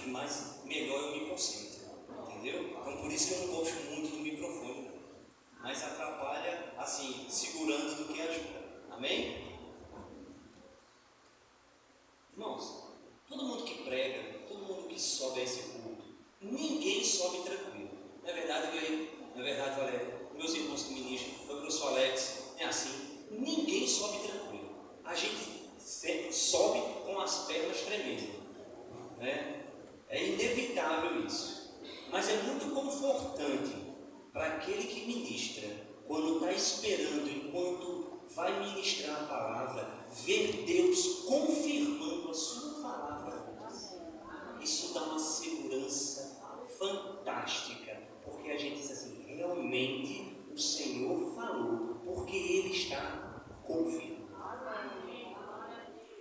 mais melhor eu me concentro, entendeu? Então por isso que eu não gosto muito do microfone, mais atrapalha assim, segurando do que ajuda. Amém? Irmãos, todo mundo que prega, todo mundo que sobe a esse culto, ninguém sobe tranquilo. Não é verdade, Gleide? Não é verdade, Valéria? Meus irmãos que ministram, o professor Alex, é assim. Ninguém sobe tranquilo. A gente sempre sobe com as pernas tremendo, né? É inevitável isso. Mas é muito confortante para aquele que ministra, quando está esperando, enquanto vai ministrar a palavra, ver Deus confirmando a sua palavra. Isso dá uma segurança fantástica, porque a gente diz assim, realmente o Senhor falou, porque Ele está confirmando.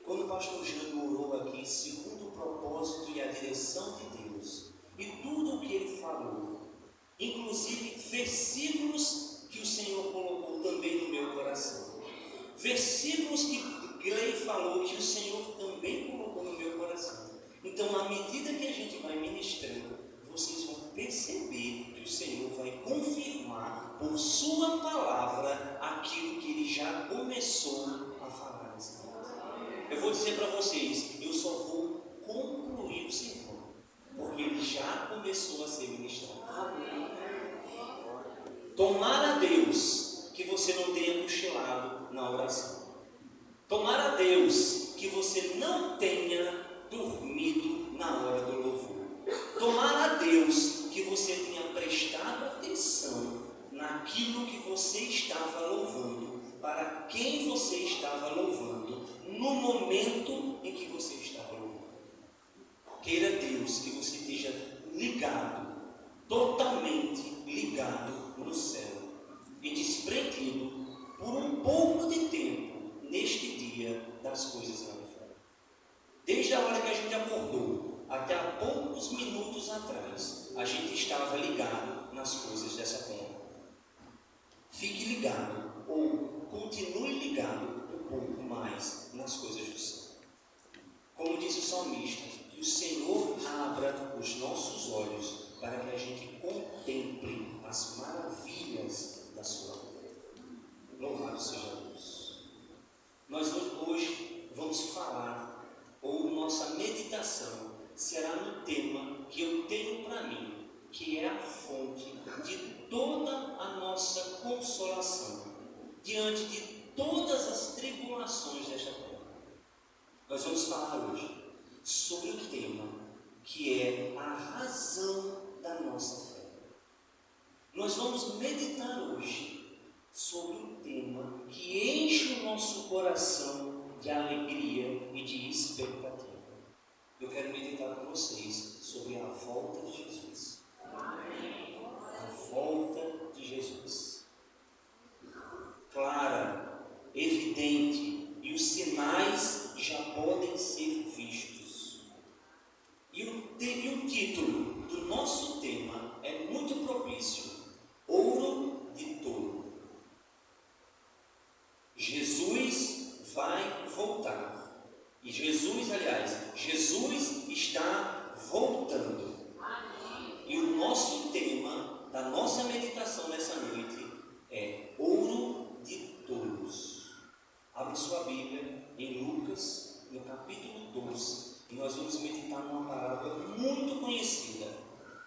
Quando o pastor Jânio orou aqui, segundo o propósito e a direção de Deus, e tudo o que ele falou, inclusive versículos que o Senhor colocou também no meu coração, versículos que Glei falou que o Senhor também colocou no meu coração. Então, à medida que a gente vai ministrando, vocês vão perceber que o Senhor vai confirmar por sua palavra aquilo que Ele já começou a falar nesse tempo. Eu vou dizer para vocês, eu só vou concluir o sermão, porque ele já começou a ser ministrado. Tomara a Deus que você não tenha cochilado na oração. Tomara a Deus que você não tenha dormido na hora do louvor. Tomara a Deus que você tenha prestado atenção naquilo que você estava louvando, para quem você estava louvando, no momento em que você estava louvando. Queira Deus que você esteja ligado, totalmente ligado no céu e desprendido por um pouco de tempo neste dia das coisas lá de fora. Desde a hora que a gente acordou até há poucos minutos atrás, a gente estava ligado nas coisas dessa terra. Fique ligado, ou continue ligado um pouco mais nas coisas do céu. Como diz o salmista, que o Senhor abra os nossos olhos para que a gente contemple as maravilhas da sua glória. Louvado seja Deus. Nós hoje vamos falar, ou nossa meditação será no tema que eu tenho para mim, que é a fonte de toda a nossa consolação, diante de todas as tribulações desta terra. Nós vamos falar hoje sobre o tema que é a razão da nossa fé. Nós vamos meditar hoje sobre um tema que enche o nosso coração de alegria e de expectativa. Eu quero meditar com vocês sobre a volta de Jesus. A volta de Jesus. Clara, evidente, e os sinais já podem ser vistos. E o título do nosso tema é muito propício: Ouro de Touro. Jesus vai voltar. E Jesus está voltando. E o nosso tema da nossa meditação nessa noite é Ouro de Touros. Abra sua Bíblia em Lucas, no capítulo 12, e nós vamos meditar numa parábola muito conhecida.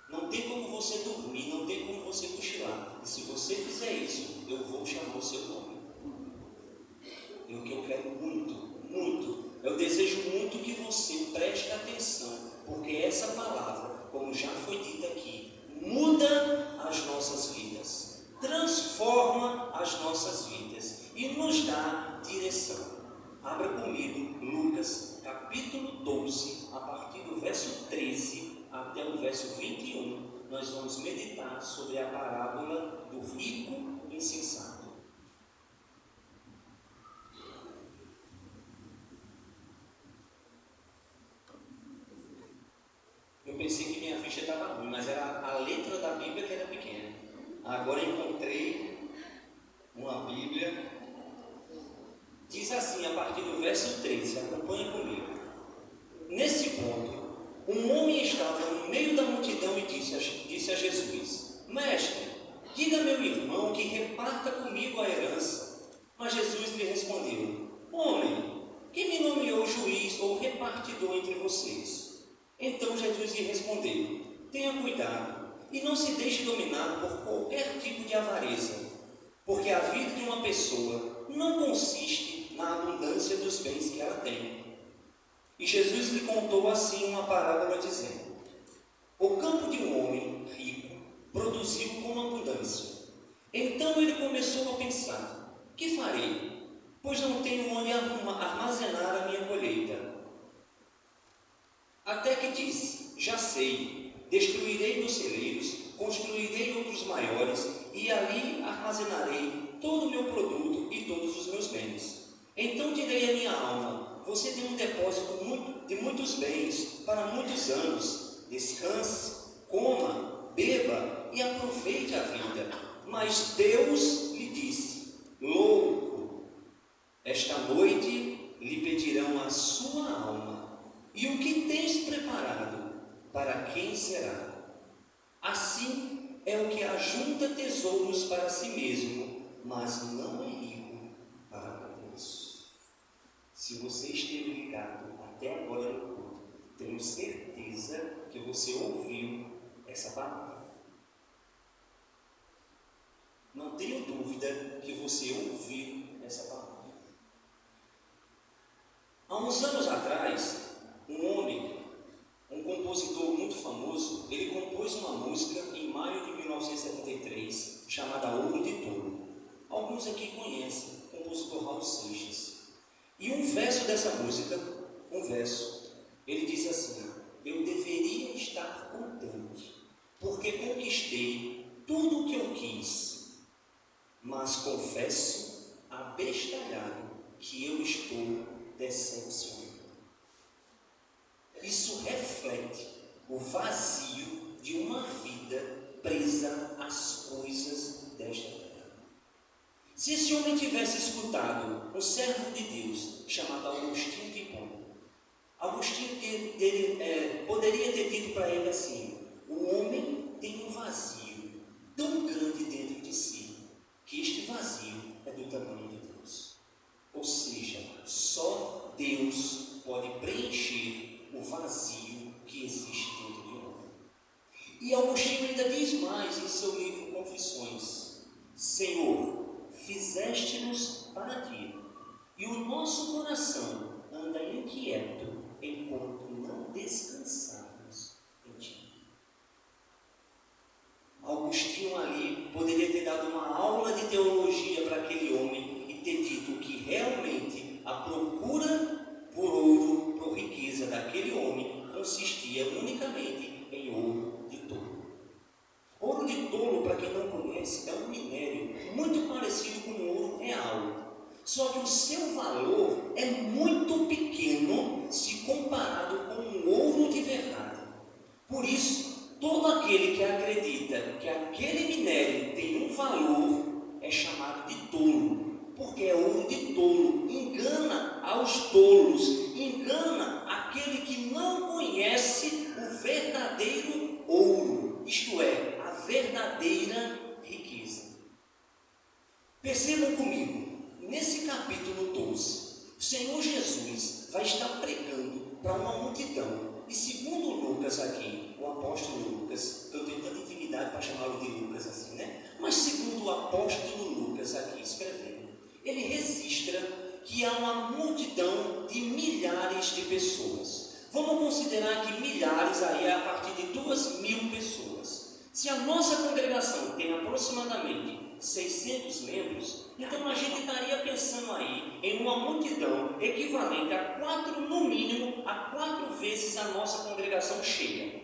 Não tem como você dormir, não tem como você cochilar. E se você fizer isso, eu vou chamar o seu nome. E o que eu quero muito, eu desejo muito que você preste atenção, porque essa palavra, como já foi dita aqui, muda as nossas vidas, transforma as nossas vidas e nos dá direção. Abra comigo Lucas capítulo 12, a partir do verso 13 até o verso 21, nós vamos meditar sobre a parábola do rico insensato. Eu pensei que minha ficha estava ruim, mas era a letra da Bíblia que era pequena. Agora encontrei uma Bíblia. Diz assim, a partir do verso 13, acompanha comigo. Nesse ponto, um homem estava comigo a herança. Mas Jesus lhe respondeu: homem, quem me nomeou juiz ou repartidor entre vocês? Então Jesus lhe respondeu: tenha cuidado e não se deixe dominar por qualquer tipo de avareza, porque a vida de uma pessoa não consiste na abundância dos bens que ela tem. E Jesus lhe contou assim uma parábola, dizendo: o campo de um homem rico produziu com abundância. Então ele começou a pensar: que farei? Pois não tenho onde armazenar a minha colheita. Até que disse: já sei, destruirei meus celeiros, construirei outros maiores, e ali armazenarei todo o meu produto e todos os meus bens. Então direi à minha alma: você tem um depósito de muitos bens para muitos anos. Descanse, coma, beba e aproveite a vida. Mas Deus lhe disse: louco, esta noite lhe pedirão a sua alma, e o que tens preparado, para quem será? Assim é o que ajunta tesouros para si mesmo, mas não é rico para Deus. Se você esteve ligado até agora no culto, tenho certeza que você ouviu essa palavra. Não tenho dúvida que você ouviu essa palavra. Há uns anos atrás, um homem, um compositor muito famoso, ele compôs uma música em maio de 1973, chamada Ouro de Touro. Alguns aqui conhecem o compositor Raul Seixas. E um verso dessa música, ele diz assim: eu deveria estar contente, porque conquistei tudo o que eu quis, mas confesso abestalhado que eu estou decepcionado. Isso reflete o vazio de uma vida presa às coisas desta terra. Se esse homem tivesse escutado um servo de Deus chamado Agostinho de Hipona, Agostinho poderia ter dito para ele assim: o homem tem um vazio tão grande dentro de si, que este vazio é do tamanho de Deus. Ou seja, só Deus pode preencher o vazio que existe dentro de um homem. E Agostinho ainda diz mais em seu livro Confissões: Senhor, fizeste-nos para ti, e o nosso coração anda inquieto enquanto não descansarmos em ti. Agostinho ali poderia ter dado uma aula de teologia para aquele homem e ter dito que realmente a procura por ouro, por riqueza daquele homem consistia unicamente em ouro de touro. Ouro de touro, para quem não conhece, é um minério muito parecido com o ouro real, só que o seu valor é muito pequeno se comparado com o ouro de verdade. Por isso, todo aquele que acredita que aquele minério tem um valor é chamado de tolo, porque é ouro de tolo. Engana aos tolos, engana aquele que não conhece o verdadeiro ouro, isto é, a verdadeira riqueza. Percebam comigo, nesse capítulo 12, o Senhor Jesus vai estar pregando para uma multidão. E segundo Lucas aqui, o apóstolo Lucas, eu tenho tanta intimidade para chamá-lo de Lucas assim, né? Mas segundo o apóstolo Lucas aqui escrevendo, ele registra que há uma multidão de milhares de pessoas. Vamos considerar que milhares aí é a partir de 2.000 pessoas. Se a nossa congregação tem aproximadamente 600 membros, então a gente estaria pensando aí em uma multidão equivalente a 4, no mínimo, a 4 vezes a nossa congregação cheia.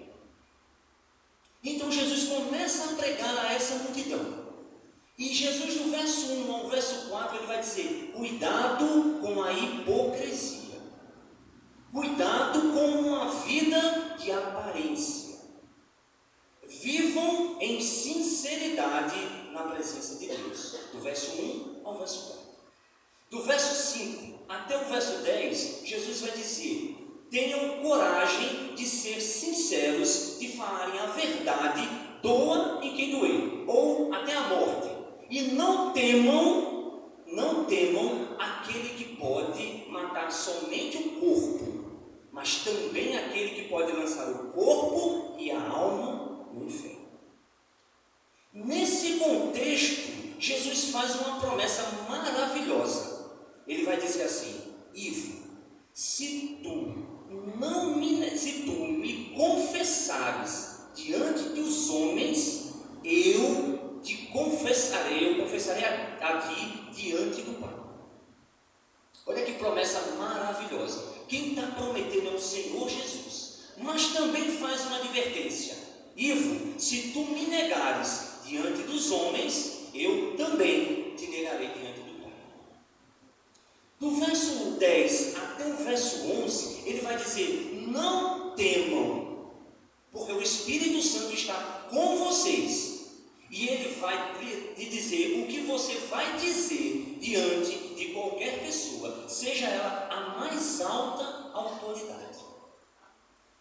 Então Jesus começa a pregar a essa multidão. E Jesus, no verso 1 ao verso 4, ele vai dizer: cuidado com a hipocrisia. Cuidado com uma vida de aparência. Vivam em sinceridade na presença de Deus. Do verso 1 ao verso 4. Do verso 5 até o verso 10, Jesus vai dizer: tenham coragem de ser sinceros, de falarem a verdade, doa em quem doer, ou até a morte. E não temam aquele que pode matar somente o corpo, mas também aquele que pode lançar o corpo e a alma no inferno. Nesse contexto, Jesus faz uma promessa maravilhosa. Ele vai dizer assim: Ivo, se tu me confessares diante dos homens, eu confessarei a ti diante do Pai. Olha que promessa maravilhosa. Quem está prometendo é o Senhor Jesus, mas também faz uma advertência: Ivo, se tu me negares diante dos homens, eu também te negarei diante do Pai. Do verso 10 até o verso 11, ele vai dizer: não temam, porque o Espírito Santo está com vocês, e ele vai lhe dizer o que você vai dizer diante de qualquer pessoa, seja ela a mais alta autoridade.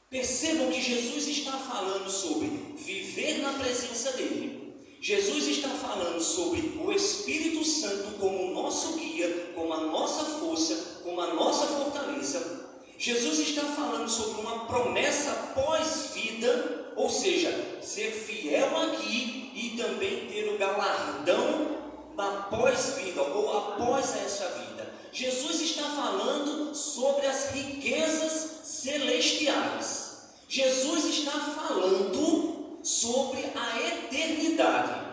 Percebam que Jesus está falando sobre viver na presença dele. Jesus está falando sobre o Espírito Santo como o nosso guia, como a nossa força, como a nossa fortaleza. Jesus está falando sobre uma promessa pós-vida, ou seja, ser fiel aqui e também ter o galardão da pós-vida ou após essa vida. Jesus está falando sobre as riquezas celestiais. Jesus está falando sobre a eternidade.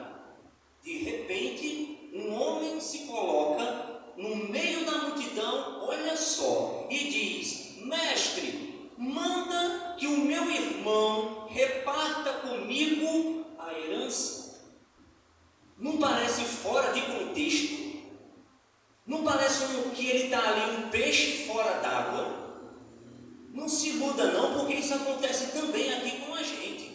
De repente, um homem se coloca no meio da multidão, olha só, e diz: Mestre, manda que o meu irmão reparta comigo a herança. Não parece fora de contexto? Não parece que ele está ali um peixe fora d'água? Não se iluda não, porque isso acontece também aqui com a gente.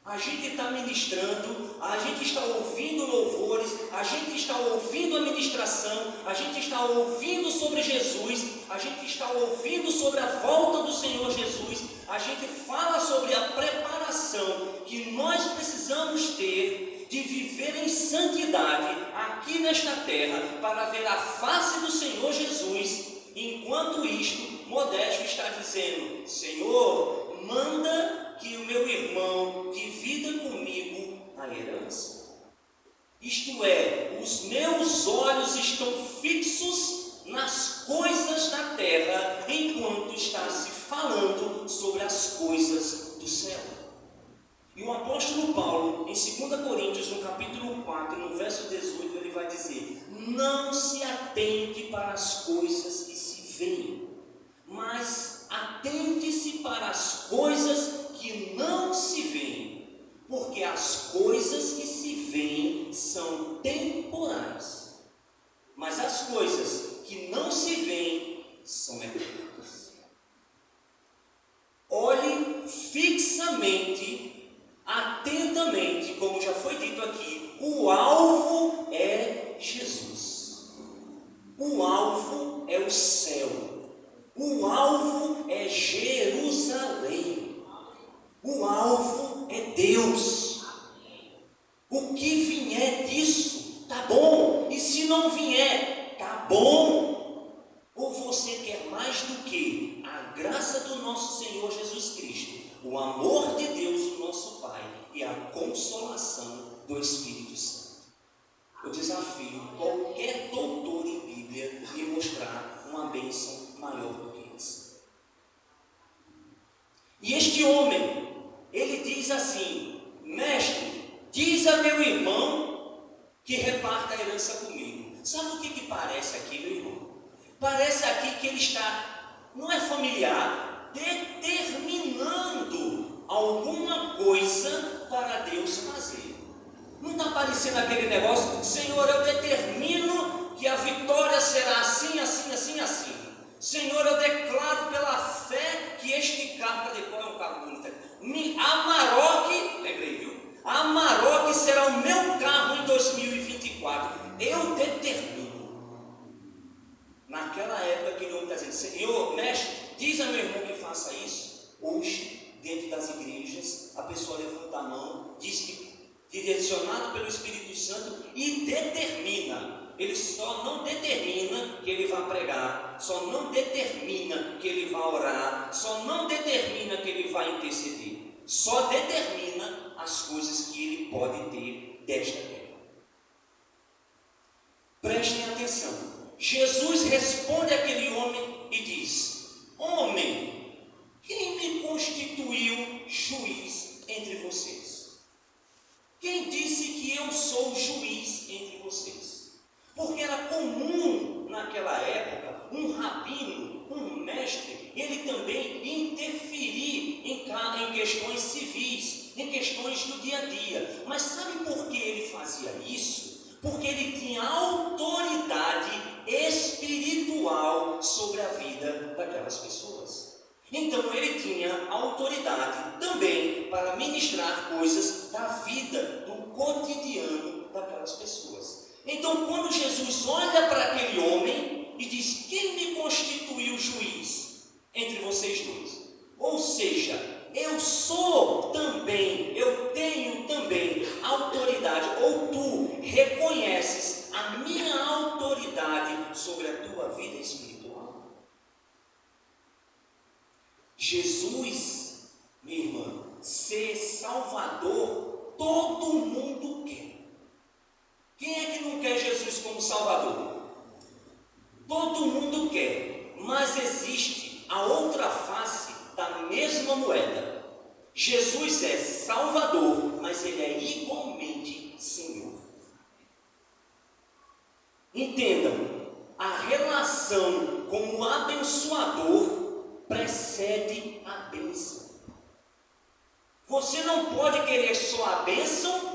A gente está ministrando, a gente está ouvindo louvores, a gente está ouvindo a ministração, a gente está ouvindo sobre Jesus, a gente está ouvindo sobre a volta do Senhor Jesus, a gente fala sobre a preparação que nós precisamos ter de viver em santidade aqui nesta terra para ver a face do Senhor Jesus. Enquanto isto, Modesto está dizendo: Senhor, manda que o meu irmão divida comigo a herança. Isto é, os meus olhos estão fixos nas coisas da terra, enquanto está se falando sobre as coisas do céu. E o apóstolo Paulo, em 2 Coríntios, no capítulo 4, no verso 18, ele vai dizer: não se atente para as coisas que se veem, mas atente-se para as coisas que não se veem, porque as coisas que se veem são temporais, mas as coisas que não se veem são eternas. Olhe fixamente, atentamente, como já foi dito aqui, o alvo é Jesus, o alvo é o céu, o alvo é Jerusalém, o alvo é Deus. O que vier disso, tá bom, e se não vier, tá bom. Ou você quer mais do que a graça do nosso Senhor Jesus Cristo, o amor de Deus, o nosso Pai, e a consolação do Espírito Santo? Eu desafio qualquer doutor em Bíblia me mostrar uma bênção maior do que essa. E este homem, ele diz assim: Mestre, diz a meu irmão que reparta a herança comigo. Sabe o que parece aqui, meu irmão? Parece aqui que ele está, não é familiar, determinando alguma coisa para Deus fazer. Não está parecendo aquele negócio: Senhor, eu determino que a vitória será assim, assim, assim, assim. Senhor, eu declaro pela fé que este carro, cadê? Qual é um carro bonito? Amarok, lembrei, viu? Amarok será o meu carro em 2024. Eu determino. Naquela época, aquele homem está dizendo: Senhor, mestre, diz a meu irmão que faça isso. Hoje, dentro das igrejas, a pessoa levanta a mão, diz que direcionado pelo Espírito Santo, e determina. Ele só não determina que ele vai pregar, só não determina que ele vai orar, só não determina que ele vai interceder, só determina as coisas que ele pode ter desta terra. Prestem atenção. Jesus responde àquele homem e diz: homem, quem me constituiu juiz entre vocês? Quem disse que eu sou juiz entre vocês? Porque era comum naquela época um rabino, um mestre, ele também interferir em questões civis, em questões do dia a dia. Mas sabe por que ele fazia isso? Porque ele tinha autoridade espiritual sobre a vida daquelas pessoas. Então ele tinha autoridade também para ministrar coisas da vida, do cotidiano daquelas pessoas. Então quando Jesus olha para aquele homem e diz: quem me constituiu juiz entre vocês dois? Ou seja, eu sou também, eu tenho também autoridade, ou tu reconheces a minha autoridade sobre a tua vida espiritual? Jesus, minha irmã, ser Salvador, todo mundo quer. Quem é que não quer Jesus como Salvador? Todo mundo quer, mas existe a outra face da mesma moeda. Jesus é Salvador, mas ele é igualmente Senhor. Entendam, a relação com o abençoador precede a bênção. Você não pode querer só a bênção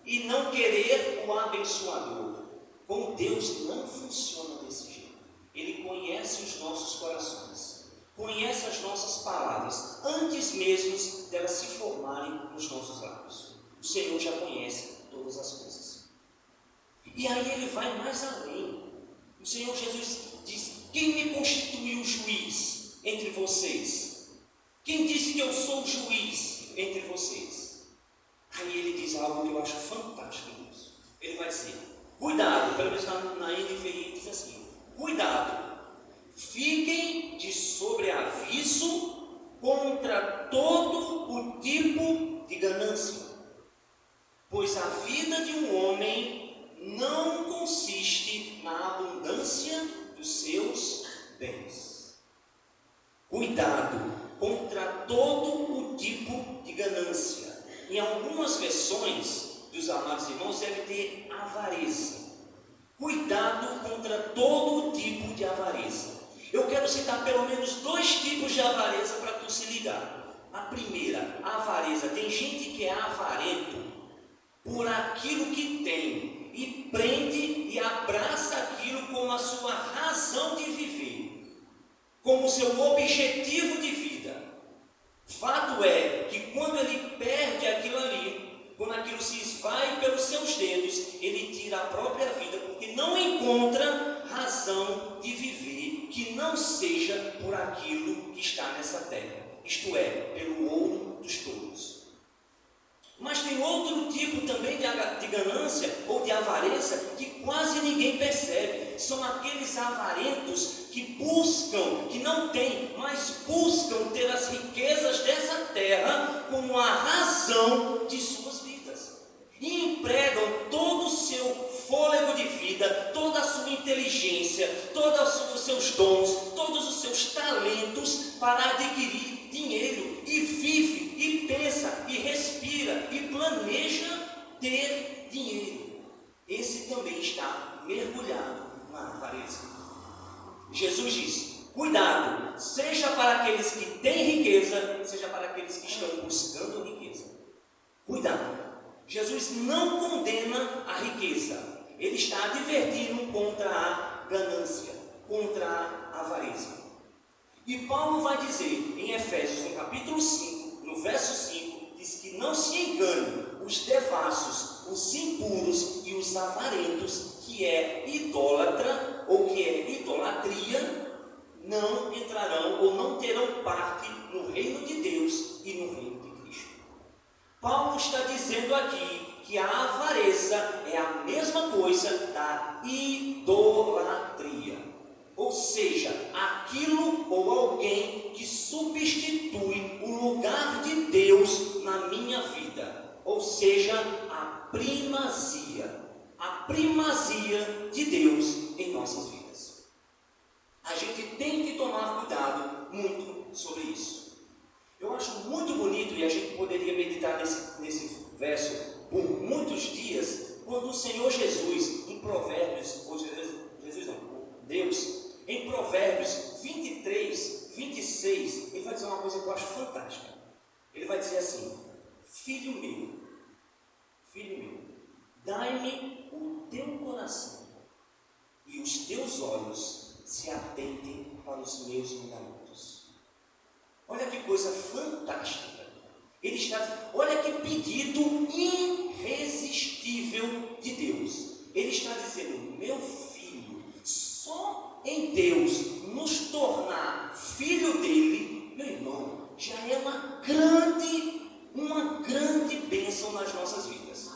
e não querer o abençoador. Com Deus não funciona desse jeito. Ele conhece os nossos corações, conhece as nossas palavras, antes mesmo delas se formarem nos nossos lábios. O Senhor já conhece todas as coisas. E aí ele vai mais além. O Senhor Jesus diz: quem me constituiu juiz entre vocês? Quem disse que eu sou juiz entre vocês? Aí ele diz algo que eu acho fantástico nisso. Ele vai dizer: cuidado, pelo menos na NVI diz assim: cuidado, fiquem de sobreaviso contra todo o tipo de ganância, pois a vida de um homem não consiste na abundância dos seus bens. Cuidado contra todo o tipo de ganância. Em algumas versões dos amados irmãos deve ter avareza. Cuidado contra todo tipo de avareza. Eu quero citar pelo menos 2 tipos de avareza para tu se ligar. A primeira, a avareza. Tem gente que é avarento por aquilo que tem e prende e abraça aquilo como a sua razão de viver, como seu objetivo de vida. Fato é que quando ele perde aquilo ali, quando aquilo se esvai pelos seus dedos, ele tira a própria vida, porque não encontra razão de viver que não seja por aquilo que está nessa terra, isto é, pelo ouro dos touros. Mas tem outro tipo também de ganância ou de avareza que quase ninguém percebe. São aqueles avarentos que buscam, que não têm, mas buscam ter as riquezas dessa terra como a razão de suas vidas. E empregam todo o seu fôlego de vida, toda a sua inteligência, todos os seus dons, todos os seus talentos para adquirir dinheiro. E vive, e pensa, e respira, e planeja ter dinheiro. Esse também está mergulhado na avareza. Jesus diz: cuidado, seja para aqueles que têm riqueza, seja para aqueles que estão buscando riqueza. Cuidado. Jesus não condena a riqueza. Ele está advertindo contra a ganância, contra a avareza. E Paulo vai dizer em Efésios, no capítulo 5, no verso 5, diz que não se engane os devassos, os impuros e os avarentos, que é idólatra ou que é idolatria, não entrarão ou não terão parte no reino de Deus e no reino de Cristo. Paulo está dizendo aqui que a avareza é a mesma coisa da idolatria. Ou seja, aquilo ou alguém que substitui o lugar de Deus na minha vida. Ou seja, a primazia de Deus em nossas vidas. A gente tem que tomar cuidado muito sobre isso. Eu acho muito bonito, e a gente poderia meditar nesse verso por muitos dias, quando o Senhor Jesus, em Provérbios, Deus, em Provérbios 23, 26, ele vai dizer uma coisa que eu acho fantástica. Ele vai dizer assim: filho meu, dai-me o teu coração e os teus olhos se atentem para os meus mandamentos. Olha que coisa fantástica. Ele está, olha que pedido irresistível de Deus. Ele está dizendo: meu filho, só em Deus nos tornar filho dele, meu irmão, já é uma grande bênção nas nossas vidas.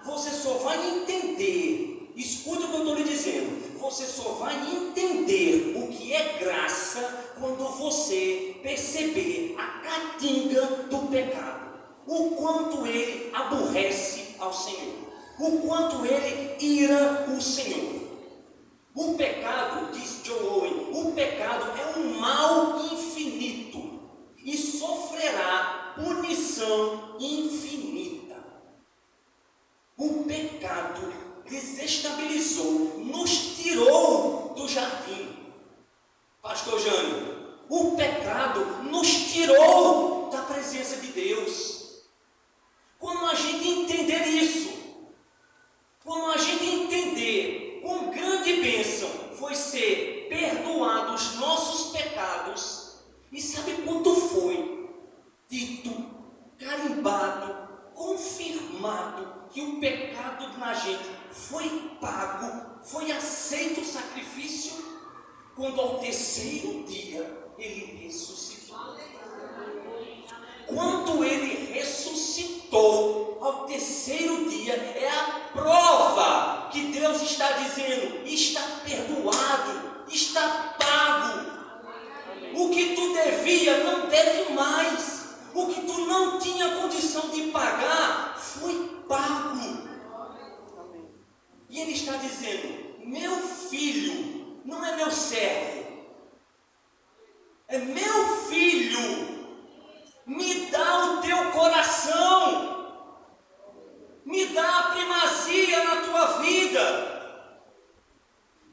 Você só vai entender, escute o que eu estou lhe dizendo, você só vai entender o que é graça quando você perceber a caatinga do pecado, o quanto ele aborrece ao Senhor, o quanto ele ira o Senhor. O pecado, diz John Owen, o pecado é um mal infinito e sofrerá punição infinita. O pecado desestabilizou, nos tirou do jardim. Pastor Jânio, o pecado nos tirou da presença de Deus. Quando a gente entender isso, quando a gente entender quão grande bênção foi ser perdoado os nossos pecados, e sabe quanto foi dito, carimbado, confirmado que o pecado na gente foi pago, foi aceito o sacrifício, quando ao terceiro dia ele ressuscitou. Quando ele ressuscitou ao terceiro dia, é a prova que Deus está dizendo: está perdoado, está pago. O que tu devia não deve mais. O que tu não tinha condição de pagar foi pago. E ele está dizendo: meu filho, não é meu servo, é meu filho. Me dá o teu coração, me dá a primazia na tua vida,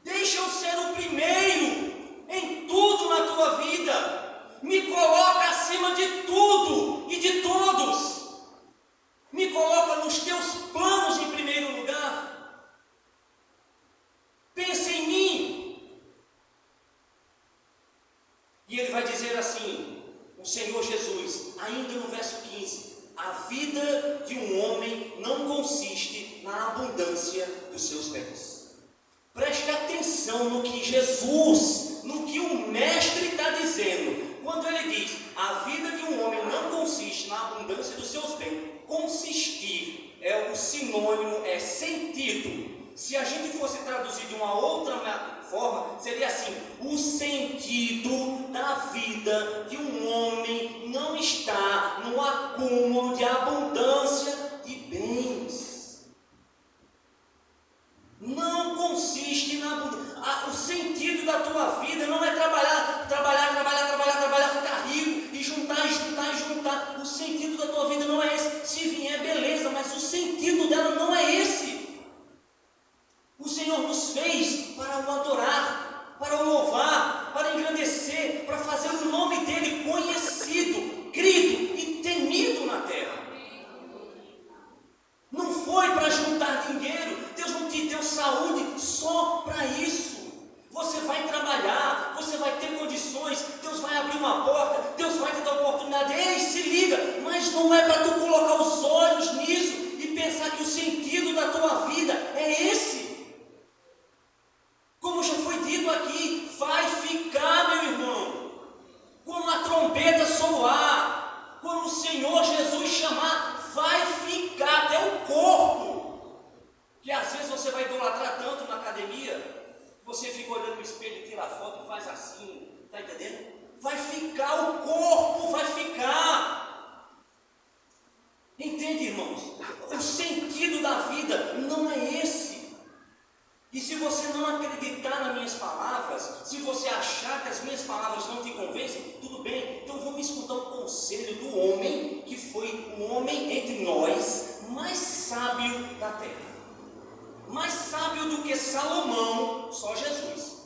deixa eu ser o primeiro em tudo na tua vida, me coloca acima de tudo e de todos, me coloca nos teus planos em primeiro lugar, pensa em mim. E ele vai dizer assim, o Senhor Jesus, ainda no verso 15: a vida de um homem não consiste na abundância dos seus bens. Preste atenção no que Jesus, no que o Mestre está dizendo, quando ele diz: a vida de um homem não consiste na abundância dos seus bens. Consistir é o sinônimo, é sentido. Se a gente fosse traduzir de uma outra forma, seria assim: o sentido da vida de um homem não está no acúmulo de abundância de bens. Não consiste na abundância. O sentido da tua vida não é trabalhar, ficar rico e juntar. O sentido da tua vida não é esse. Se vier, beleza, mas o sentido dela não é esse. O Senhor nos fez para o adorar, para o louvar, para engrandecer, para fazer o nome dele conhecido, crido e temido na terra. Não foi para juntar dinheiro. Deus não te deu saúde só para isso. Você vai trabalhar, você vai ter condições, Deus vai abrir uma porta, Deus vai te dar oportunidade. Ei, se liga, mas não é para tu colocar os olhos nisso e pensar que o sentido da tua vida é esse. Como já foi dito aqui, vai ficar, meu irmão, quando a trombeta soar, quando o Senhor Jesus chamar, vai ficar até o Entende, irmãos? O sentido da vida não é esse. E se você não acreditar nas minhas palavras, se você achar que as minhas palavras não te convencem, tudo bem, então vamos escutar o conselho do homem, que foi o homem entre nós mais sábio da terra. Mais sábio do que Salomão, só Jesus.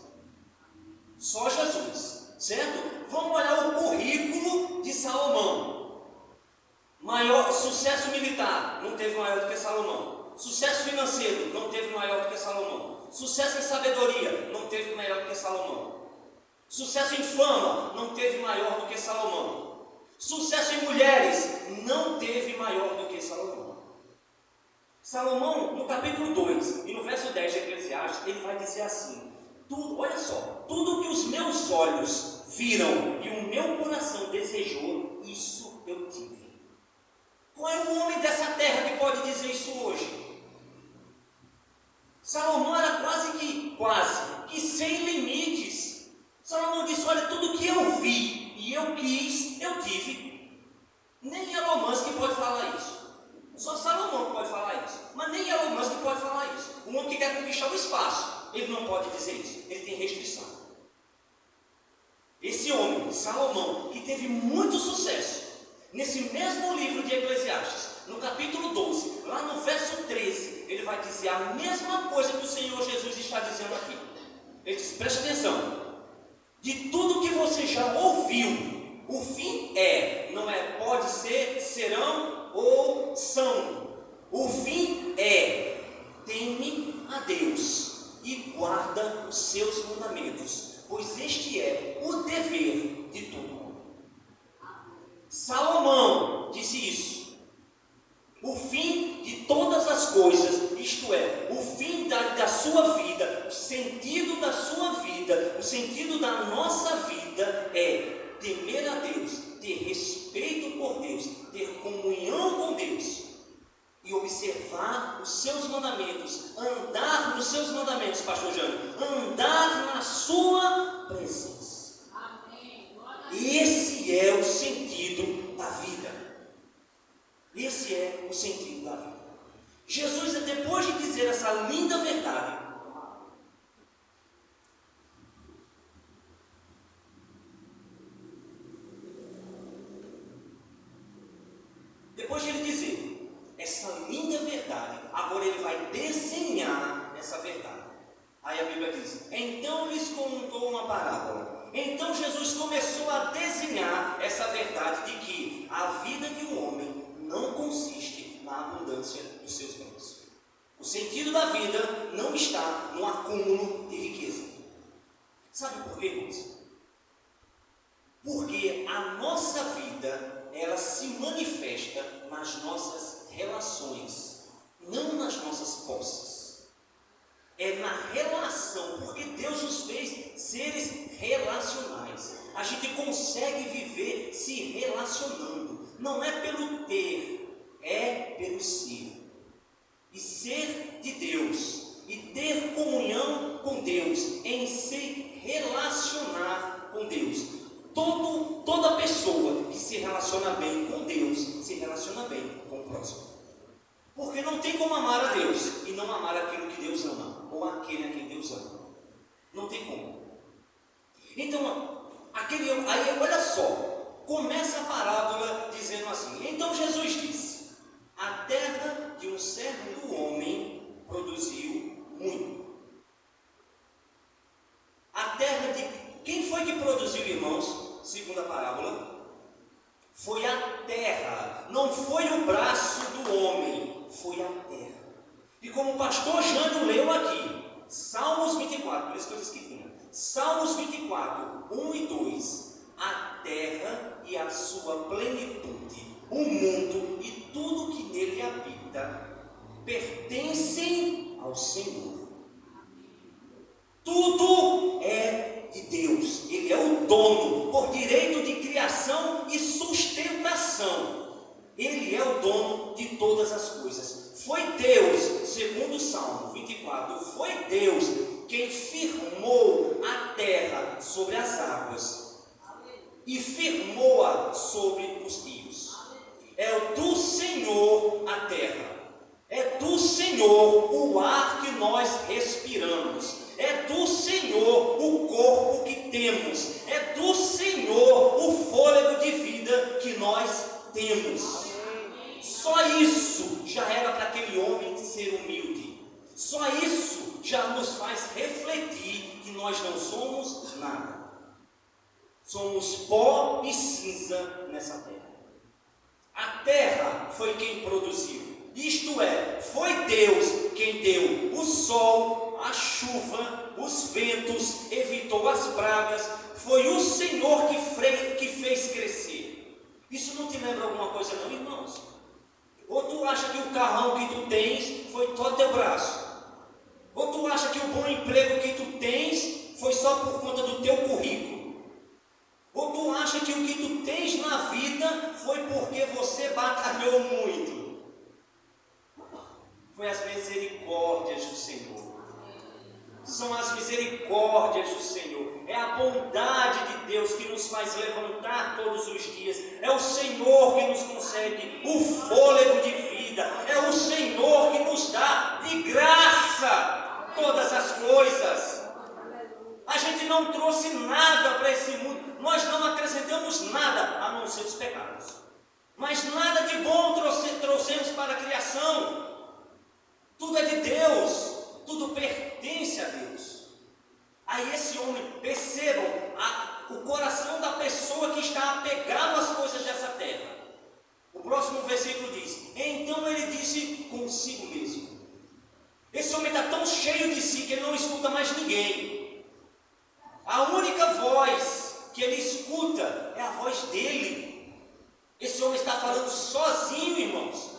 Só Jesus, certo? Vamos olhar o currículo de Salomão. Maior sucesso militar, não teve maior do que Salomão. Sucesso financeiro, não teve maior do que Salomão. Sucesso em sabedoria, não teve maior do que Salomão. Sucesso em fama, não teve maior do que Salomão. Sucesso em mulheres, não teve maior do que Salomão. Salomão, no capítulo 2 e no verso 10 de Eclesiastes, ele vai dizer assim: tudo, olha só, tudo que os meus olhos viram e o meu coração desejou, isso eu tive. Qual é o homem dessa terra que pode dizer isso hoje? Salomão era quase que sem limites. Salomão disse: olha, tudo que eu vi e eu quis, eu tive. Nem Elon Musk pode falar isso. Só Salomão pode falar isso. Mas nem Elon Musk pode falar isso. O homem que quer conquistar o espaço, ele não pode dizer isso. Ele tem restrição. Esse homem, Salomão, que teve muito sucesso, nesse mesmo livro de Eclesiastes, no capítulo 12, lá no verso 13, ele vai dizer a mesma coisa que o Senhor Jesus está dizendo aqui. Ele diz: preste atenção, de tudo que você já ouviu, o fim não é pode ser, serão ou são. O fim é: teme a Deus e guarda os seus mandamentos, pois este é o dever de todo mundo. Salomão disse isso. O fim de todas as coisas, isto é, o fim da sua vida, o sentido da sua vida, o sentido da nossa vida é temer a Deus, ter respeito por Deus, ter comunhão com Deus e observar os seus mandamentos, andar nos seus mandamentos, pastor Jânio, andar na sua presença. Esse é o sentido da vida. Esse é o sentido da vida. Jesus, depois de dizer essa linda verdade, depois de ele dizer essa linda verdade, agora ele vai desenhar essa verdade. Aí a Bíblia diz: então lhes contou uma parábola. Então Jesus começou a desenhar essa verdade de que a vida de um homem não consiste na abundância dos seus bens. O sentido da vida não está no acúmulo de riqueza. Sabe por quê, irmãos? Porque a nossa vida, ela se manifesta nas nossas relações, não nas nossas posses. É na relação, porque Deus nos fez seres relacionais. A gente consegue viver se relacionando. Não é pelo ter, é pelo ser. E ser de Deus, e ter comunhão com Deus, em se relacionar com Deus. Toda pessoa que se relaciona bem com Deus, se relaciona bem com o próximo. Porque não tem como amar a Deus e não amar aquilo que Deus ama, ou aquele a quem Deus ama. Não tem como. Então, aí olha só, começa a parábola dizendo assim: então Jesus disse: a terra de um certo homem produziu muito. A terra de quem foi que produziu, irmãos? Segundo a parábola, foi a terra, não foi o braço do homem, foi a terra. E como o pastor Jânio leu aqui, Salmos 24, por isso que eu disse que tinha, Salmos 24, 1 e 2, a terra e a sua plenitude, o mundo e tudo que nele habita, pertencem ao Senhor. Tudo é de Deus, Ele é o dono, por direito de criação e sustentação. Ele é o dono de todas as coisas. Foi Deus, segundo o Salmo 24, foi Deus quem firmou a terra sobre as águas e firmou-a sobre os rios. É do Senhor Senhor o ar que nós respiramos. É do Senhor o corpo que temos. É do Senhor o fôlego de vida que nós temos. Só isso já era para aquele homem ser humilde. Só isso já nos faz refletir que nós não somos nada. Somos pó e cinza nessa terra. A terra foi quem produziu. Isto é, foi Deus quem deu o sol, a chuva, os ventos, evitou as pragas. Foi o Senhor que fez crescer. Isso não te lembra alguma coisa não, irmãos? Ou tu acha que o carrão que tu tens foi todo teu braço? Ou tu acha que o bom emprego que tu tens foi só por conta do teu currículo? Ou tu acha que o que tu tens na vida foi porque você batalhou muito? Foi as misericórdias do Senhor. São as misericórdias do Senhor. É a bondade de Deus que nos faz levantar todos os dias. É o Senhor que nos concede o fôlego de vida. É o Senhor que nos dá de graça todas as coisas. A gente não trouxe nada para esse mundo. Nós não acrescentamos nada a não ser os pecados. Mas nada de bom trouxemos para a criação. Tudo é de Deus. Tudo pertence a Deus. Aí esse homem, percebam o coração da pessoa que está apegado às coisas dessa terra. O próximo versículo diz: então ele disse consigo mesmo. Esse homem está tão cheio de si que ele não escuta mais ninguém. A única voz que ele escuta é a voz dele. Esse homem está falando sozinho, irmãos.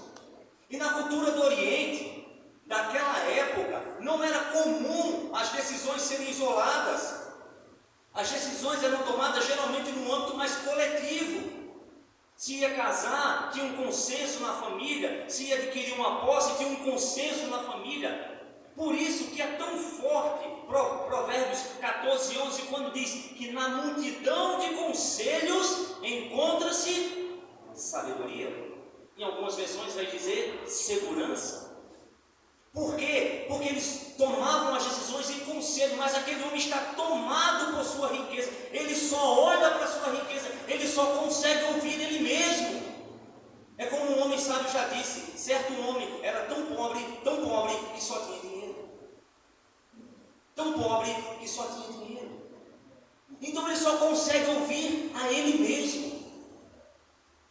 E na cultura do Oriente, daquela época, não era comum as decisões serem isoladas. As decisões eram tomadas geralmente no âmbito mais coletivo. Se ia casar, tinha um consenso na família. Se ia adquirir uma posse, tinha um consenso na família. Por isso que é tão forte Provérbios 14, 11, quando diz que na multidão de conselhos encontra-se sabedoria. Em algumas versões vai dizer segurança. Por quê? Porque eles tomavam as decisões em conselho, mas aquele homem está tomado por sua riqueza. Ele só olha para a sua riqueza, ele só consegue ouvir ele mesmo. É como um homem sábio já disse: certo homem era tão pobre que só tinha dinheiro. Tão pobre que só tinha dinheiro. Então ele só consegue ouvir a ele mesmo.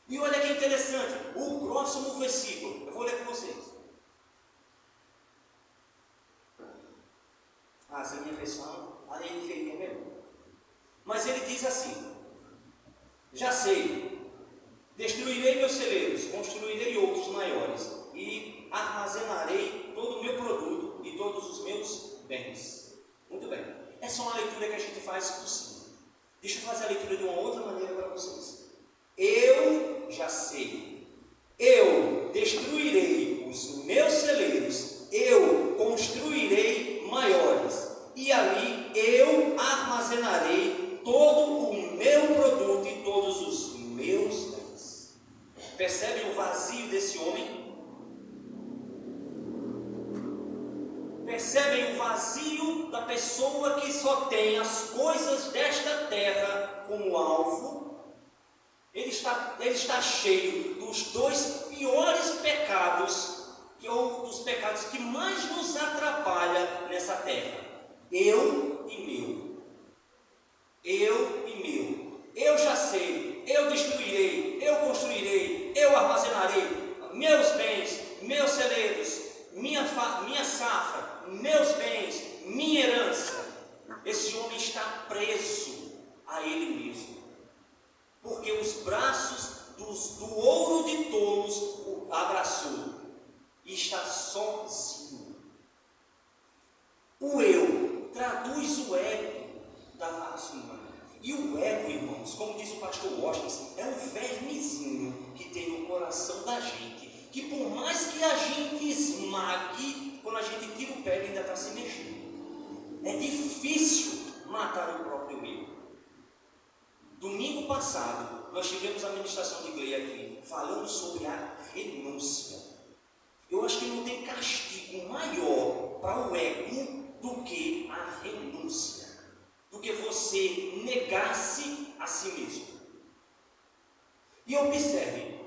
E olha que interessante, o próximo versículo, eu vou ler com vocês. Essa minha versão, a NVI é melhor. Mas ele diz assim: já sei, destruirei meus celeiros, construirei outros maiores, e armazenarei todo o meu produto e todos os meus bens. Muito bem, essa é uma leitura que a gente faz por cima. Deixa eu fazer a leitura de uma outra maneira para vocês. Eu já sei, eu destruirei os meus celeiros, eu construirei maiores, e ali eu armazenarei todo o meu produto e todos os meus bens. Percebem o vazio desse homem? Percebem o vazio da pessoa que só tem as coisas desta terra como alvo? Ele está cheio dos dois piores pecados, ou dos pecados que mais nos atrapalham nessa terra: eu e meu. Eu e meu. Eu já sei, eu destruirei, eu construirei, eu armazenarei meus bens, meus celeiros, minha safra, meus bens, minha herança. Esse homem está preso a ele mesmo, porque os braços do ouro de tolos o abraçou e está sozinho. O eu traduz o ego da raça humana. E o ego, irmãos, como diz o pastor Washington, é um vermezinho que tem no coração da gente, que por mais que a gente esmague, quando a gente tira o pé, ele ainda está se mexendo. É difícil matar o próprio eu. Domingo passado, nós tivemos a ministração de Gleia aqui, falando sobre a renúncia. Eu acho que não tem castigo maior para o ego do que a renúncia, do que você negar-se a si mesmo. E observe,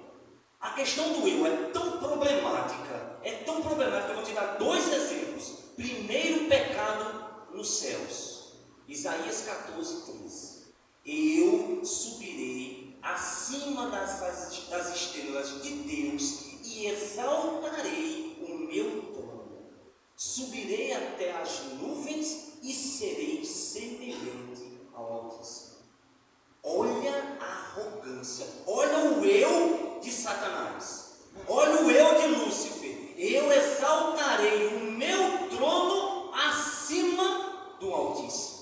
a questão do eu é tão problemática, que eu vou te dar 2 exemplos. Primeiro, pecado nos céus. Isaías 14:13. Eu subirei acima das estrelas de Deus e exaltarei o meu trono. Subirei até as nuvens e serei semelhante ao Altíssimo. Olha a arrogância, olha o eu de Satanás, olha o eu de Lúcifer. Eu exaltarei o meu trono acima do Altíssimo.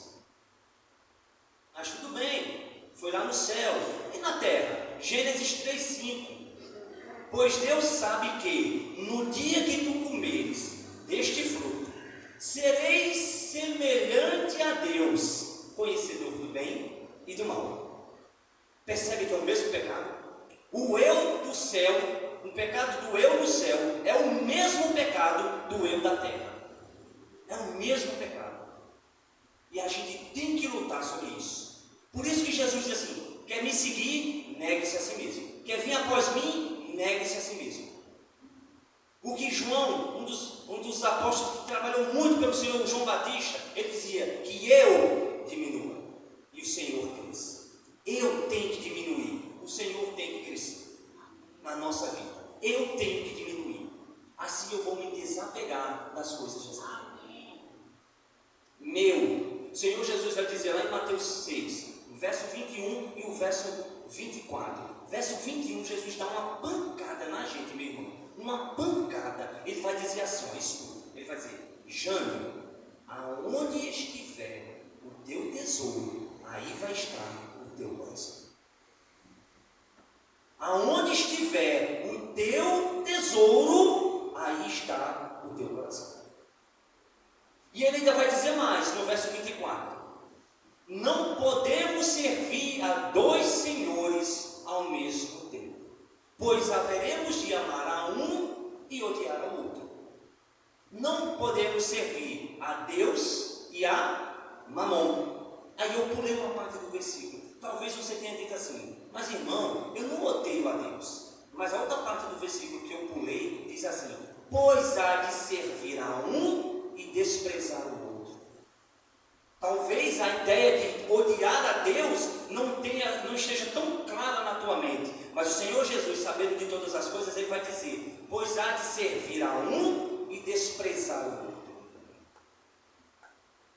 Mas tudo bem, foi lá no céu. E na terra? Gênesis 3:5. Pois Deus sabe que no dia que tu comeres deste fruto, sereis semelhante a Deus, conhecedor do bem e do mal. Percebe que é o mesmo pecado? O eu do céu, o pecado do eu no céu, é o mesmo pecado do eu da terra. É o mesmo pecado. E a gente tem que lutar sobre isso. Por isso que Jesus diz assim: quer me seguir, negue-se a si mesmo. Quer vir após mim, negue-se a si mesmo. O que João, um dos apóstolos que trabalhou muito pelo Senhor, João Batista, ele dizia que eu diminua e o Senhor cresça. Eu tenho que diminuir, o Senhor tem que crescer na nossa vida. Eu tenho que diminuir. Assim eu vou me desapegar das coisas de Deus. O Senhor Jesus vai dizer lá em Mateus 6, o verso 21 e o verso 24. Verso 21, Jesus dá uma pancada na gente, meu irmão. Uma pancada. Ele vai dizer assim, ó, escuta. Ele vai dizer: Jânio, aonde estiver o teu tesouro, aí vai estar o teu coração. Aonde estiver o teu tesouro, aí está o teu coração. E ele ainda vai dizer mais, no verso 24: não podemos servir a 2 senhores ao mesmo tempo, pois haveremos de amar a um e odiar ao outro. Não podemos servir a Deus e a Mamon. Aí eu pulei uma parte do versículo. Talvez você tenha dito assim: mas irmão, eu não odeio a Deus. Mas a outra parte do versículo que eu pulei diz assim: pois há de servir a um e desprezar o outro. Talvez a ideia de odiar a Deus não esteja tão clara na tua mente. Mas o Senhor Jesus, sabendo de todas as coisas, ele vai dizer: pois há de servir a um e desprezar o outro.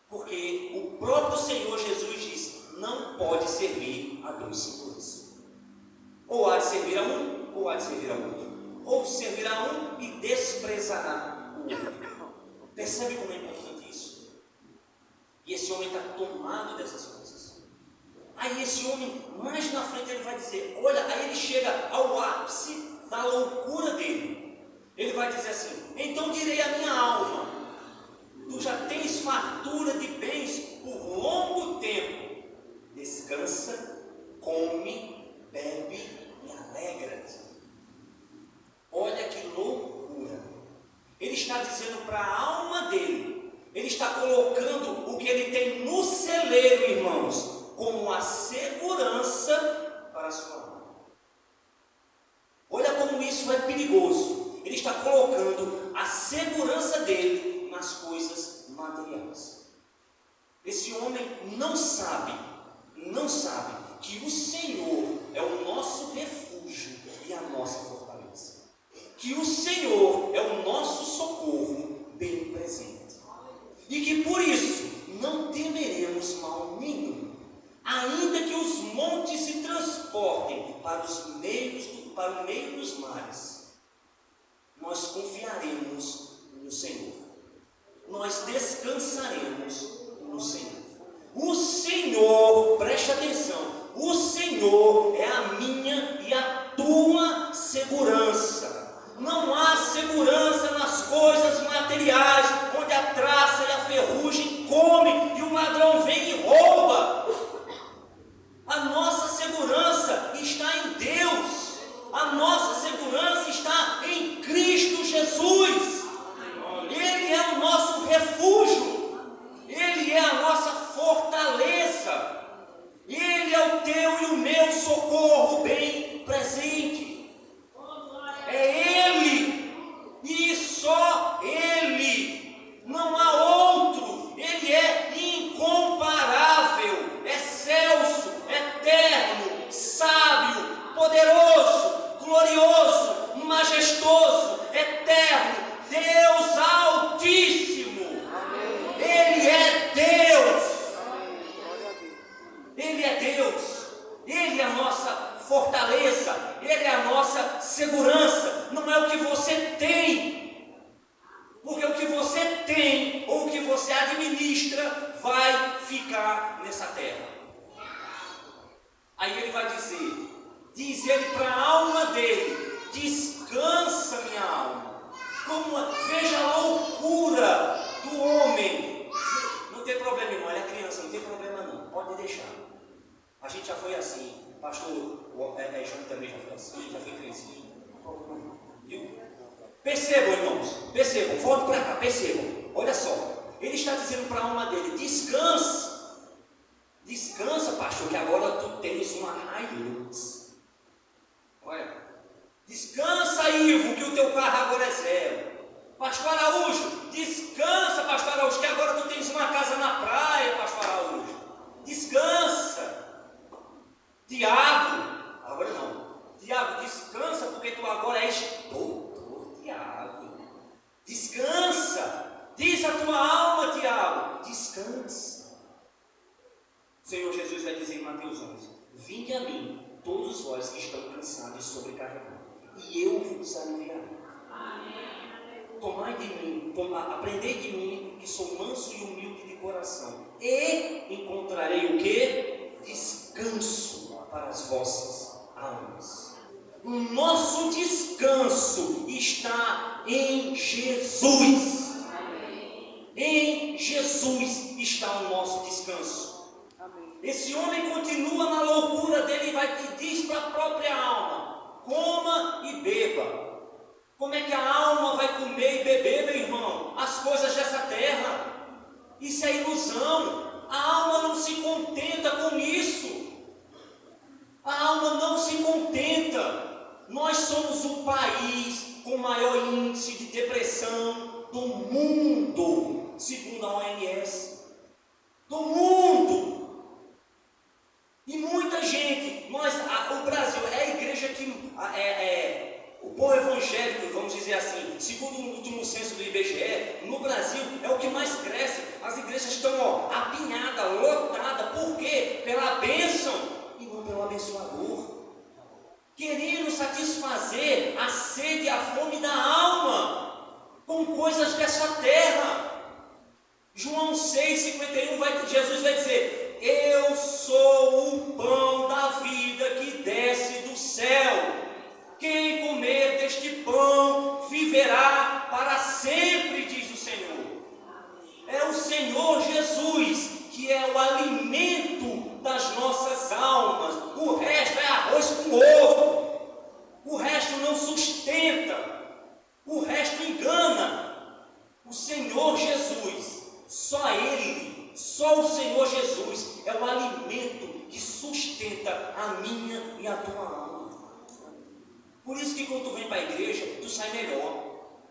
Porque o próprio Senhor Jesus diz: não pode servir a 2 senhores. Ou há de servir a um, ou há de servir ao outro. Ou servir a um e desprezará o outro. Percebe como é importante isso? E esse homem está tomado dessas coisas. Aí esse homem, mais na frente, ele vai dizer, olha, aí ele chega ao ápice da loucura dele. Ele vai dizer assim: então direi à minha alma: tu já tens fartura de bens por longo tempo. Descansa, come, bebe e alegra-te. Olha que loucura. Ele está dizendo para a alma dele, ele está colocando o que ele tem no celeiro, irmãos, como a segurança para a sua alma. Olha como isso é perigoso. Ele está colocando a segurança dele nas coisas materiais. Esse homem não sabe que o Senhor é o nosso refúgio e a nossa fortaleza. Que o Senhor é o nosso socorro bem presente. E que por isso não temeremos mal nenhum. Ainda que os montes se transportem para o meio dos mares, nós confiaremos no Senhor. Nós descansaremos no Senhor. O Senhor, preste atenção, o Senhor é a minha e a tua segurança. Não há segurança nas coisas materiais, onde a traça e a ferrugem come e o ladrão vem e rouba. A nossa segurança está em Deus. A nossa segurança está em Cristo Jesus. Deus Altíssimo. Ele é Deus. Ele é Deus. Ele é a nossa fortaleza. Ele é a nossa segurança. Não é o que você tem. Porque o que você tem ou o que você administra vai ficar nessa terra. Aí ele vai diz ele para a alma dele: descansa, minha alma. Veja a loucura do homem. Não tem problema, irmão, ele é criança, não tem problema não, pode deixar. A gente já foi assim, pastor João também já foi assim, já foi crescido. Viu? Percebam, irmãos, percebam, volte para cá, percebam. Olha só, ele está dizendo para a alma dele: descansa. Descansa, pastor, que agora tu tens uma Hilux. Olha, descansa, Ivo, que o teu carro agora é zero. Pastor Araújo, descansa, pastor Araújo, que agora tu tens uma casa na praia, pastor Araújo. Descansa. Tiago, agora não. Tiago, descansa, porque tu agora és doutor, Tiago. Descansa. Diz a tua alma, Tiago, descansa. O Senhor Jesus vai dizer em Mateus 11: vinde a mim, todos vós que estão cansados e sobrecarregados, e eu vos aliviarei. Tomai de mim, aprendei de mim, que sou manso e humilde de coração, e encontrarei o que? Descanso para as vossas almas. O nosso descanso está em Jesus. Em Jesus está o nosso descanso. Esse homem continua na loucura dele e diz para a própria alma: coma e beba. Como é que a alma vai comer e beber, meu irmão? As coisas dessa terra. Isso é ilusão. A alma não se contenta com isso. A alma não se contenta. Nós somos o país com maior índice de depressão do mundo, segundo a OMS. Do mundo. E muita gente, o Brasil é a igreja que, o povo evangélico, vamos dizer assim, segundo o último censo do IBGE, no Brasil é o que mais cresce. As igrejas estão apinhadas, lotadas. Por quê? Pela bênção e não pelo abençoador. Querendo satisfazer a sede e a fome da alma com coisas dessa terra. João 6,51, Jesus vai dizer: eu sou o pão da vida que desce do céu. Quem comer deste pão viverá para sempre, diz o Senhor. É o Senhor Jesus que é o alimento das nossas almas. O resto é arroz com ovo. O resto não sustenta. O resto engana. O Senhor Jesus, só Ele, só o Senhor Jesus é o alimento que sustenta a minha e a tua alma. Por isso que quando tu vem para a igreja, tu sai melhor.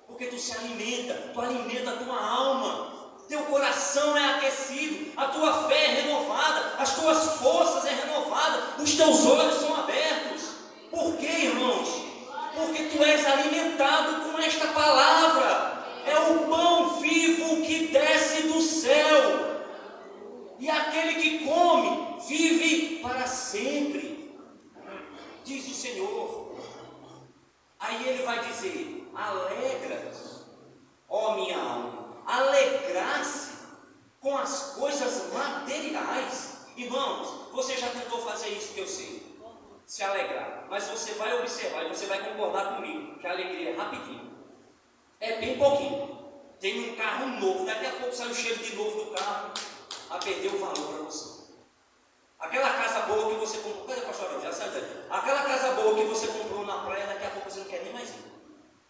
Porque tu se alimenta, tu alimenta a tua alma. Teu coração é aquecido, a tua fé é renovada, as tuas forças é renovada, os teus olhos são abertos. Por quê, irmãos? Porque tu és alimentado com esta palavra. É o pão vivo que desce do céu. E aquele que come, vive para sempre. Diz o Senhor. Aí ele vai dizer: alegra-te, ó minha alma, alegrar-se com as coisas materiais. Irmãos, você já tentou fazer isso que eu sei, se alegrar, mas você vai observar e você vai concordar comigo que a alegria é rapidinho, é bem pouquinho. Tem um carro novo, daqui a pouco sai o cheiro de novo do carro, a perder o valor para você. Aquela casa boa que você comprou, cadê o pastor? Já sabe, aquela casa boa que você comprou na praia, daqui a pouco você não quer nem mais ir.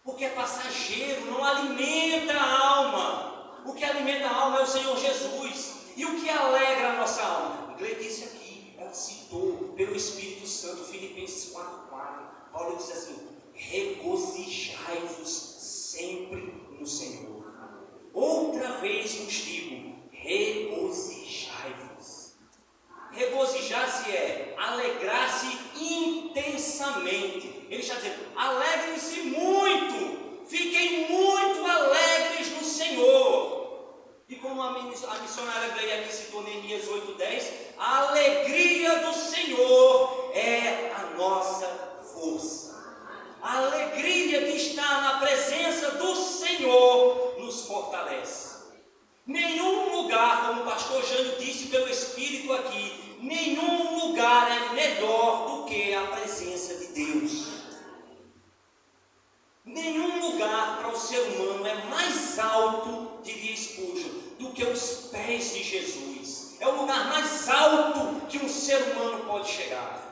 Porque é passageiro, não alimenta a alma. O que alimenta a alma é o Senhor Jesus. E o que alegra a nossa alma? Gleice aqui, ela citou pelo Espírito Santo, Filipenses 4,4. Paulo diz assim: regozijai-vos sempre no Senhor. Outra vez vos digo, regozijai-vos. Regozijar-se é alegrar-se intensamente. Ele está dizendo: alegrem-se muito, fiquem muito alegres pastor Jânio disse pelo Espírito aqui, nenhum lugar é melhor do que a presença de Deus. Nenhum lugar para o ser humano é mais alto, diria Spurgeon, do que os pés de Jesus. É o lugar mais alto que um ser humano pode chegar.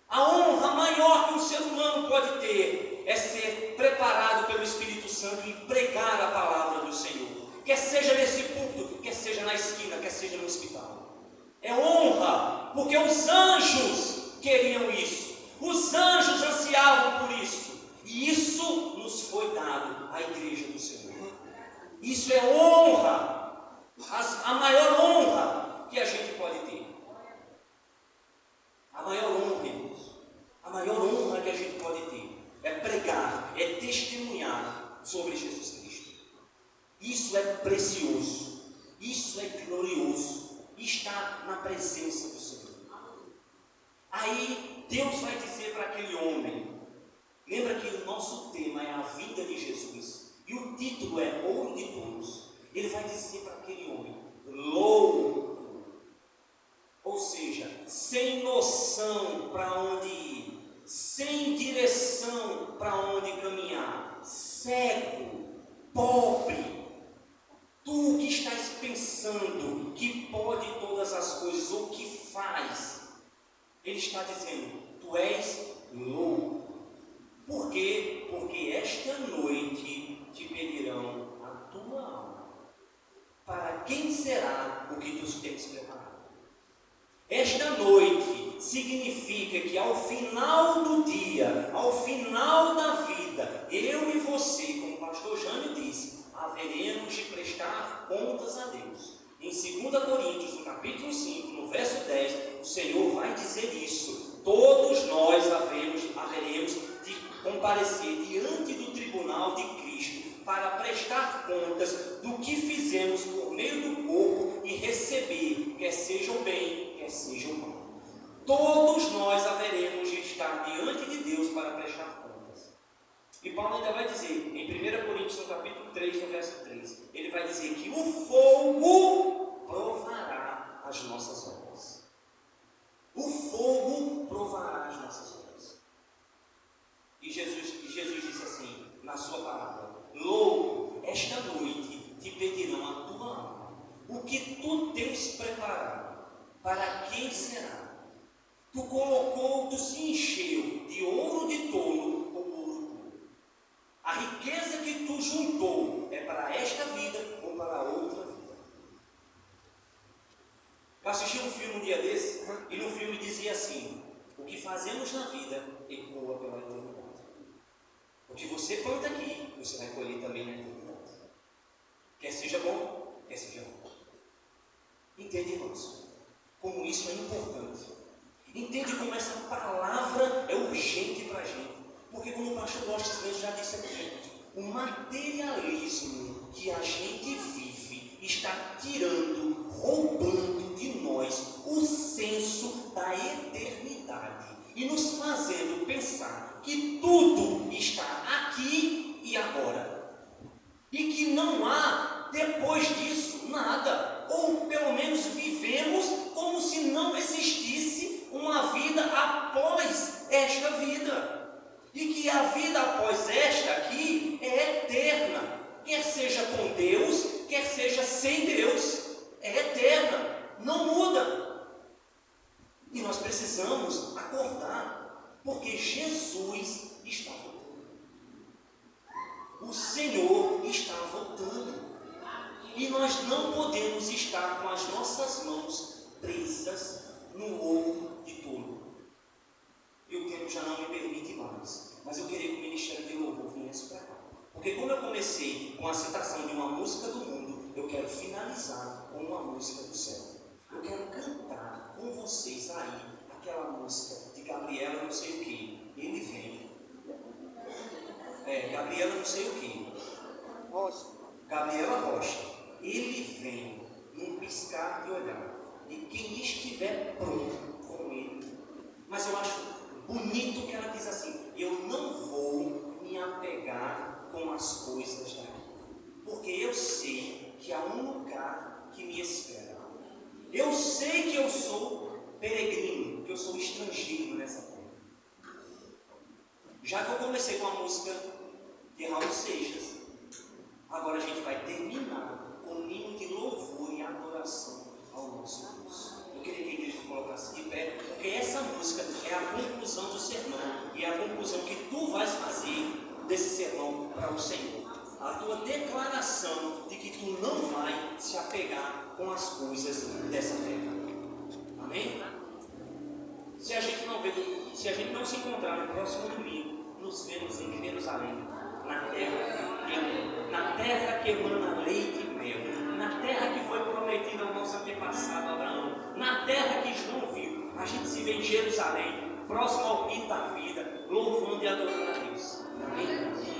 A honra maior que um ser humano pode ter é ser preparado pelo Espírito Santo e pregar a palavra do Senhor. Quer seja nesse púlpito, quer seja na esquina, quer seja no hospital. É honra, porque os anjos queriam isso. Os anjos ansiavam por isso. E isso nos foi dado à igreja do Senhor. Isso é honra, a maior honra que a gente pode ter. A maior honra, irmãos, a maior honra que a gente pode ter é pregar, é testemunhar sobre Jesus Cristo. Isso é precioso, isso é glorioso, estar na presença do Senhor. Aí Deus vai dizer para aquele homem, lembra que o nosso tema é a vinda de Jesus, e o título é Ouro de Tolos. Ele vai dizer para aquele homem, louco, ou seja, sem noção para onde ir, sem direção para onde caminhar, cego, pobre. Tu que estás pensando que pode todas as coisas, ou que faz, ele está dizendo, tu és louco. Por quê? Porque esta noite te pedirão a tua alma. Para quem será o que tu tens preparado? Esta noite significa que ao final do dia, ao final da vida, eu e você, como o pastor Jânio disse, haveremos de prestar contas a Deus. Em 2 Coríntios, no capítulo 5, no verso 10, o Senhor vai dizer isso. Todos nós haveremos de comparecer diante do tribunal de Cristo para prestar contas do que fizemos por meio do corpo e receber, quer sejam bem, quer sejam mal. Todos nós haveremos de estar diante de Deus para prestar contas. E Paulo ainda vai dizer, em 1 Coríntios, no capítulo 3, no verso 3, ele vai dizer que o fogo provará as nossas obras. O fogo provará as nossas obras. E Jesus disse assim, na sua palavra, louco, esta noite te pedirão a tua alma. O que tu tens preparado, para quem será? Tu se encheu de ouro de tolo ou ouro puro. A riqueza que tu juntou é para esta vida ou para outra vida. Eu assisti um filme um dia desse, e no filme dizia assim, o que fazemos na vida ecoa pela eternidade. O que você planta aqui, você vai colher também na eternidade. Quer seja bom, quer seja ruim. Entende, irmãos? Como isso é importante. Entende como essa palavra é urgente para a gente. Porque como o pastor Lostes mesmo já disse aqui, o materialismo que a gente vive está tirando, roubando de nós o senso da eternidade e nos fazendo pensar que tudo está aqui e agora, e que não há depois disso nada, ou pelo menos vivemos como se não existisse uma vida após esta vida, e que a vida após esta aqui é eterna, quer seja com Deus, quer seja sem Deus, é eterna, não muda. E nós precisamos acordar, porque Jesus está voltando. O Senhor está voltando. E nós não podemos estar com as nossas mãos presas no ouro de tolo. E o tempo já não me permite mais. Mas eu queria que o Ministério de Louvor viesse para cá. Porque como eu comecei com a citação de uma música do mundo, eu quero finalizar com uma música do céu. Eu quero cantar com vocês aí aquela música de Gabriela não sei o que. Ele vem. Gabriela não sei o que. Gabriela Rocha. Ele vem num piscar de olhar. E quem estiver pronto com ele. Mas eu acho bonito que ela diz assim, eu não vou me apegar com as coisas daqui. Porque eu sei que há um lugar que que me espera. Eu sei que eu sou peregrino, que eu sou estrangeiro nessa terra. Já que eu comecei com a música de Raul Seixas, agora a gente vai terminar com um hino de louvor e adoração ao nosso Deus. Eu queria que a igreja colocasse de pé, porque essa música é a conclusão do sermão e é a conclusão que tu vais fazer desse sermão para o Senhor. A tua declaração de que tu não vai se apegar com as coisas dessa terra. Amém? Se a gente não se encontrar no próximo domingo, nos vemos em Jerusalém, na terra que emana leite e mel, na terra que foi prometida ao nosso antepassado Abraão, na terra que João viu. A gente se vê em Jerusalém, próximo ao rio da vida, louvando e adorando a Deus. Amém?